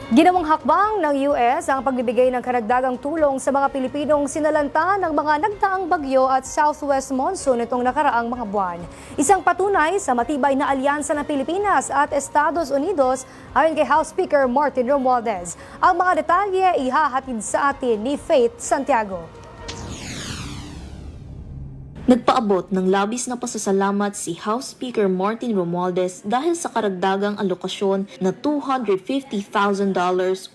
Ginawang hakbang ng US ang pagbibigay ng karagdagang tulong sa mga Pilipinong sinalanta ng mga nagdaang bagyo at southwest monsoon itong nakaraang mga buwan. Isang patunay sa matibay na alyansa ng Pilipinas at Estados Unidos ayon kay House Speaker Martin Romualdez. Ang mga detalye ihahatid sa atin ni Faith Santiago. Nagpaabot ng labis na pasasalamat si House Speaker Martin Romualdez dahil sa karagdagang alokasyon na $250,000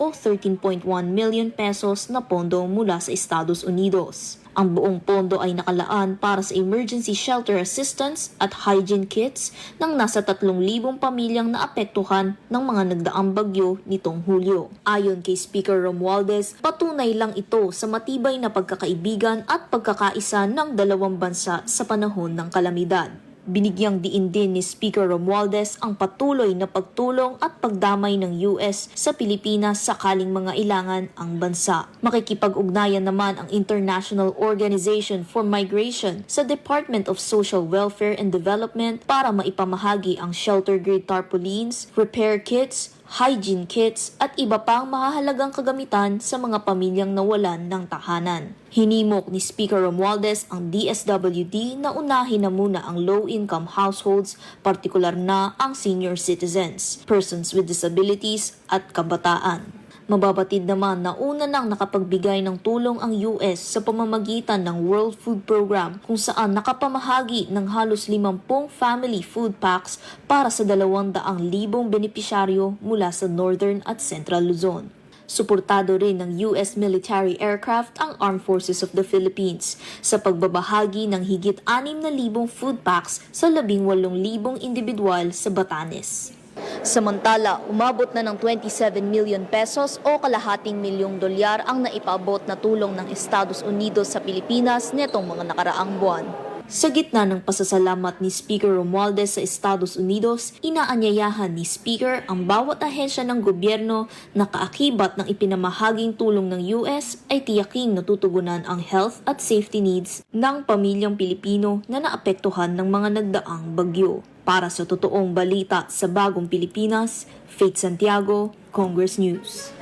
o 13.1 million pesos na pondo mula sa Estados Unidos. Ang buong pondo ay nakalaan para sa emergency shelter assistance at hygiene kits ng nasa 3,000 pamilyang naapektuhan ng mga nagdaang bagyo nitong Hulyo. Ayon kay Speaker Romualdez, patunay lang ito sa matibay na pagkakaibigan at pagkakaisa ng dalawang bansa sa panahon ng kalamidad. Binigyang diin din ni Speaker Romualdez ang patuloy na pagtulong at pagdamay ng US sa Pilipinas sakaling mga ilangan ang bansa. Makikipag-ugnayan naman ang International Organization for Migration sa Department of Social Welfare and Development para maipamahagi ang shelter-grade tarpaulins, repair kits, hygiene kits at iba pang mahahalagang kagamitan sa mga pamilyang nawalan ng tahanan. Hinimok ni Speaker Romualdez ang DSWD na unahin na muna ang low-income households, partikular na ang senior citizens, persons with disabilities at kabataan. Mababatid naman na una nang nakapagbigay ng tulong ang US sa pamamagitan ng World Food Program kung saan nakapamahagi ng halos 50 family food packs para sa 200,000 benepisyaryo mula sa Northern at Central Luzon. Suportado rin ng US military aircraft ang Armed Forces of the Philippines sa pagbabahagi ng higit 6,000 food packs sa 18,000 individual sa Batanes. Samantala, umabot na ng 27 million pesos o kalahating milyong dolyar ang naipaabot na tulong ng Estados Unidos sa Pilipinas netong mga nakaraang buwan. Sa gitna ng pasasalamat ni Speaker Romualdez sa Estados Unidos, inaanyayahan ni Speaker ang bawat ahensya ng gobyerno na kaakibat ng ipinamahaging tulong ng US ay tiyaking natutugunan ang health at safety needs ng pamilyang Pilipino na naapektuhan ng mga nagdaang bagyo. Para sa totoong balita sa Bagong Pilipinas, Faith Santiago, Congress News.